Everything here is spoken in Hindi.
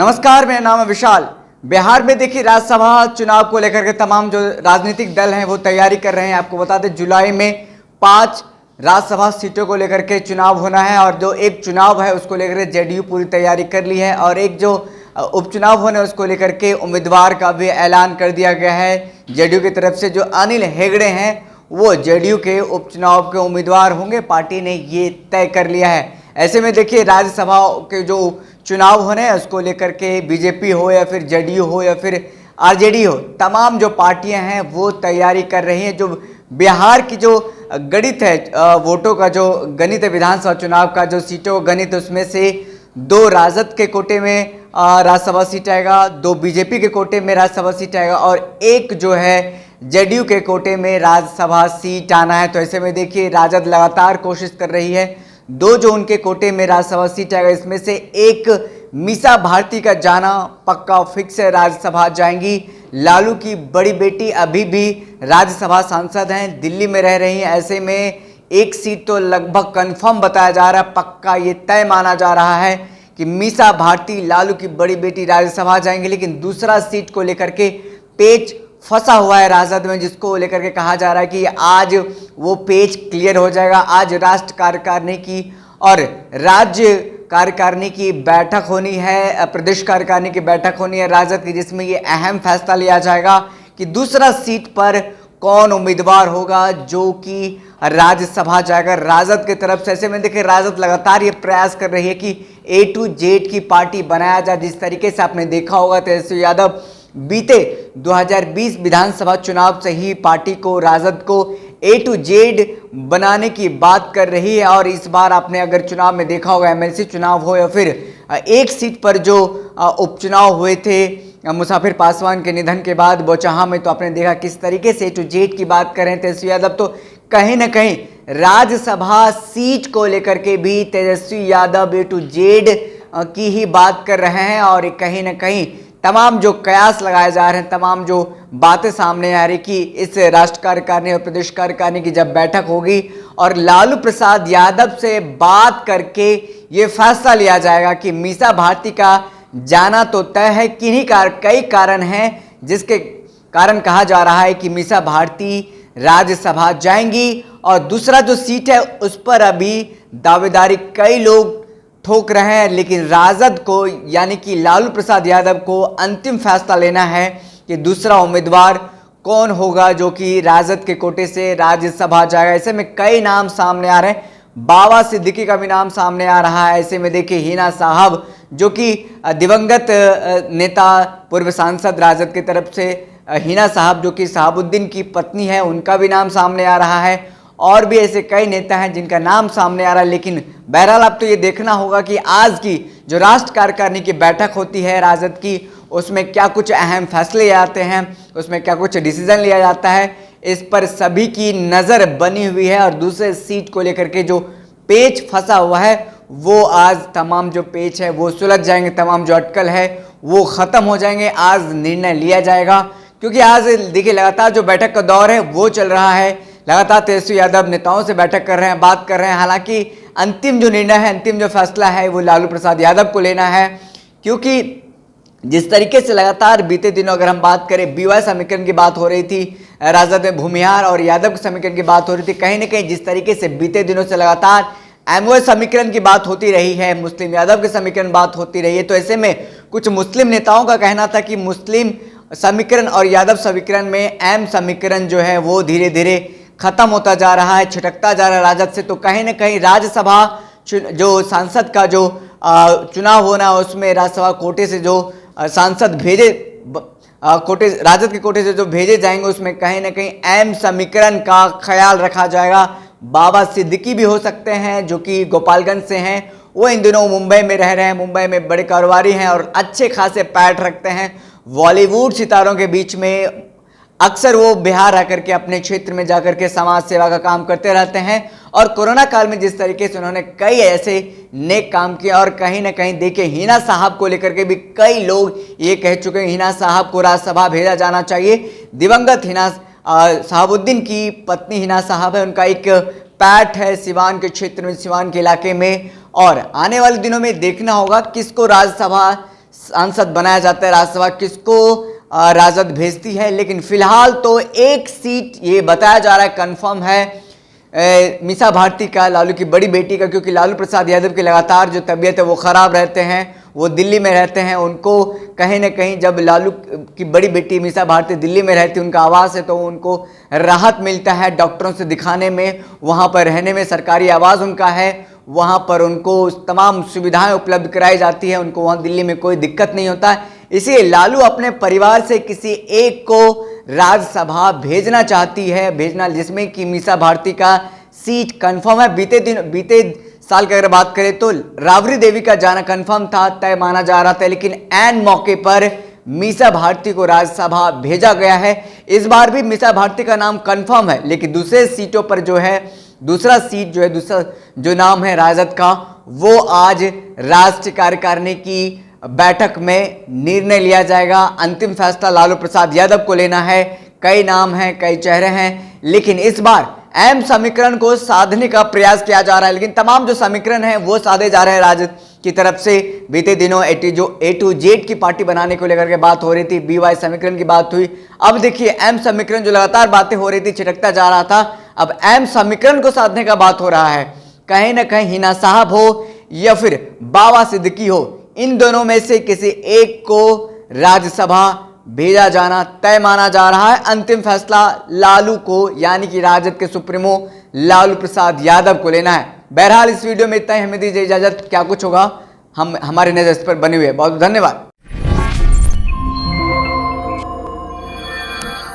नमस्कार, मेरा नाम है विशाल। बिहार में देखिए राज्यसभा चुनाव को लेकर के तमाम जो राजनीतिक दल हैं वो तैयारी कर रहे हैं। आपको बता दें जुलाई में 5 राज्यसभा सीटों को लेकर के चुनाव होना है और जो एक चुनाव है उसको लेकर जेडीयू पूरी तैयारी कर ली है और एक जो उपचुनाव होने उसको लेकर के उम्मीदवार का भी ऐलान कर दिया गया है। जेडीयू की तरफ से जो अनिल हेगड़े हैं वो जेडीयू के उपचुनाव के उम्मीदवार होंगे, पार्टी ने ये तय कर लिया है। ऐसे में देखिए राज्यसभा के जो चुनाव होने हैं उसको लेकर के बीजेपी हो या फिर जेडीयू हो या फिर आरजेडी हो, तमाम जो पार्टियां हैं वो तैयारी कर रही हैं। जो बिहार की जो गणित है, वोटों का जो गणित है, विधानसभा चुनाव का जो सीटों का गणित, उसमें से 2 राजद के कोटे में राज्यसभा सीट आएगा, 2 बीजेपी के कोटे में राज्यसभा सीट आएगा और एक जो है जेडीयू के कोटे में राज्यसभा सीट आना है। तो ऐसे में देखिए राजद लगातार कोशिश कर रही है, 2 जो उनके कोटे में राज्यसभा सीट आएगा इसमें से एक मीसा भारती का जाना पक्का फिक्स है, राज्यसभा जाएंगी। लालू की बड़ी बेटी अभी भी राज्यसभा सांसद हैं, दिल्ली में रह रही हैं। ऐसे में एक सीट तो लगभग कंफर्म बताया जा रहा है, पक्का ये तय माना जा रहा है कि मीसा भारती लालू की बड़ी बेटी राज्यसभा जाएंगे। लेकिन दूसरा सीट को लेकर के पेच फंसा हुआ है राजद में, जिसको लेकर के कहा जा रहा है कि आज वो पेच क्लियर हो जाएगा। आज राष्ट्र कार्यकारिणी की और राज्य कार्यकारिणी की बैठक होनी है, प्रदेश कार्यकारिणी की बैठक होनी है राजद की, जिसमें ये अहम फैसला लिया जाएगा कि दूसरा सीट पर कौन उम्मीदवार होगा जो कि राज्यसभा जाएगा राजद की तरफ से। ऐसे में देखिए राजद लगातार ये प्रयास कर रही है कि A to Z की पार्टी बनाया जाए। जिस तरीके से आपने देखा होगा तेजस्वी यादव बीते 2020 विधानसभा चुनाव से ही पार्टी को, राजद को A to Z बनाने की बात कर रही है। और इस बार आपने अगर चुनाव में देखा होगा, एमएलसी चुनाव हो या फिर एक सीट पर जो उपचुनाव हुए थे मुसाफिर पासवान के निधन के बाद बोचहा में, तो आपने देखा किस तरीके से A to Z की बात कर रहे हैं तेजस्वी यादव। तो कहीं ना कहीं राज्यसभा सीट को लेकर के भी Tejashwi Yadav A to Z की ही बात कर रहे हैं और कहीं ना कहीं तमाम जो कयास लगाए जा रहे हैं, तमाम जो बातें सामने आ रही कि इस राष्ट्र कार्यकारिणी और प्रदेश कार्यकारिणी की जब बैठक होगी और लालू प्रसाद यादव से बात करके ये फैसला लिया जाएगा कि मीसा भारती का जाना तो तय है। कई कारण हैं जिसके कारण कहा जा रहा है कि मीसा भारती राज्यसभा जाएंगी और दूसरा जो सीट है उस पर अभी दावेदारी कई लोग ठोक रहे हैं। लेकिन राजद को यानी कि लालू प्रसाद यादव को अंतिम फैसला लेना है कि दूसरा उम्मीदवार कौन होगा जो कि राजद के कोटे से राज्यसभा जाएगा। ऐसे में कई नाम सामने आ रहे हैं, बाबा सिद्दीकी का भी नाम सामने आ रहा है। ऐसे में देखिए हिना साहब जो कि दिवंगत नेता पूर्व सांसद राजद की तरफ से हिना साहब जो कि शहाबुद्दीन की पत्नी है, उनका भी नाम सामने आ रहा है और भी ऐसे कई नेता हैं जिनका नाम सामने आ रहा है। लेकिन बहरहाल अब तो ये देखना होगा कि आज की जो राष्ट्र कार्यकारिणी की बैठक होती है राजद की, उसमें क्या कुछ अहम फैसले आते हैं, उसमें क्या कुछ डिसीजन लिया जाता है, इस पर सभी की नज़र बनी हुई है। और दूसरे सीट को लेकर के जो पेच फंसा हुआ है वो आज तमाम जो पेच है वो सुलझ जाएंगे, तमाम जो अटकल है वो ख़त्म हो जाएंगे। आज निर्णय लिया जाएगा क्योंकि आज देखिए लगातार जो बैठक का दौर है वो चल रहा है। लगातार तेजस्वी यादव नेताओं से बैठक कर रहे हैं, बात कर रहे हैं। हालांकि अंतिम जो निर्णय है, अंतिम जो फैसला है वो लालू प्रसाद यादव को लेना है, क्योंकि जिस तरीके से लगातार बीते दिनों अगर हम बात करें BY समीकरण की बात हो रही थी, राजद में भूमिहार और यादव के समीकरण की बात हो रही थी, कहीं ना कहीं जिस तरीके से बीते दिनों से लगातार MOI समीकरण की बात होती रही है, मुस्लिम यादव के समीकरण बात होती रही है। तो ऐसे में कुछ मुस्लिम नेताओं का कहना था कि मुस्लिम समीकरण और यादव समीकरण में M समीकरण जो है वो धीरे धीरे खत्म होता जा रहा है, छिटकता जा रहा है राजद से। तो कहीं ना कहीं राज्यसभा जो सांसद का जो चुनाव होना है उसमें राज्यसभा कोटे से जो सांसद भेजे कोटे, राजद के कोटे से जो भेजे जाएंगे उसमें कहीं ना कहीं M समीकरण का ख्याल रखा जाएगा। बाबा सिद्दीकी भी हो सकते हैं जो कि गोपालगंज से हैं, वो इन दिनों मुंबई में रह रहे हैं, मुंबई में बड़े कारोबारी हैं और अच्छे खासे पैठ रखते हैं। बॉलीवुड सितारों के बीच में अक्सर वो बिहार आकर के अपने क्षेत्र में जाकर के समाज सेवा का काम करते रहते हैं। और कोरोना काल में जिस तरीके से उन्होंने कई ऐसे नेक काम किए और कहीं ना कहीं देखिए हिना साहब को लेकर के भी कई लोग ये कह चुके हैं हिना साहब को राज्यसभा भेजा जाना चाहिए। दिवंगत हिना शहाबुद्दीन की पत्नी हिना साहब है, उनका एक पैठ है सिवान के क्षेत्र में, सिवान के इलाके में। और आने वाले दिनों में देखना होगा किसको राज्यसभा सांसद बनाया जाता है राज्यसभा, किसको राजद भेजती है। लेकिन फिलहाल तो एक सीट ये बताया जा रहा है कंफर्म है मीसा भारती का, लालू की बड़ी बेटी का, क्योंकि लालू प्रसाद यादव की लगातार जो तबीयत है वो ख़राब रहते हैं, वो दिल्ली में रहते हैं। उनको कहीं ना कहीं जब लालू की बड़ी बेटी मीसा भारती दिल्ली में रहती है, उनका आवास है, तो उनको राहत मिलता है डॉक्टरों से दिखाने में, वहाँ पर रहने में, सरकारी आवास उनका है, वहाँ पर उनको तमाम सुविधाएं उपलब्ध कराई जाती है, उनको वहाँ दिल्ली में कोई दिक्कत नहीं होता है। इसलिए लालू अपने परिवार से किसी एक को राज्यसभा भेजना चाहती है, भेजना जिसमें कि मीसा भारती का सीट कंफर्म है। बीते साल की अगर बात करें तो राबड़ी देवी का जाना कंफर्म था, तय माना जा रहा था, लेकिन ऐन मौके पर मीसा भारती को राज्यसभा भेजा गया है। इस बार भी मीसा भारती का नाम कंफर्म है, लेकिन दूसरे सीटों पर जो है दूसरा जो नाम है राजद का, वो आज राष्ट्रीय कार्यकारिणी की बैठक में निर्णय लिया जाएगा। अंतिम फैसला लालू प्रसाद यादव को लेना है। कई नाम हैं, कई चेहरे हैं, लेकिन इस बार अहम समीकरण को साधने का प्रयास किया जा रहा है। लेकिन तमाम जो समीकरण हैं वो साधे जा रहे हैं राजद की तरफ से। बीते दिनों A to Z की पार्टी बनाने को लेकर के बात हो रही थी, BY समीकरण की बात हुई। अब देखिए अहम समीकरण जो लगातार बातें हो रही थी, छिटकता जा रहा था, अब अहम समीकरण को साधने का बात हो रहा है। कहीं ना कहीं हिना साहब हो या फिर बाबा सिद्दीकी हो, इन दोनों में से किसी एक को राज्यसभा भेजा जाना तय माना जा रहा है। अंतिम फैसला लालू को, यानी कि राजद के सुप्रीमो लालू प्रसाद यादव को लेना है। बहरहाल इस वीडियो में इतना ही, हमें दीजिए इजाजत। क्या कुछ होगा हमारे नजर इस पर बनी हुई है। बहुत धन्यवाद।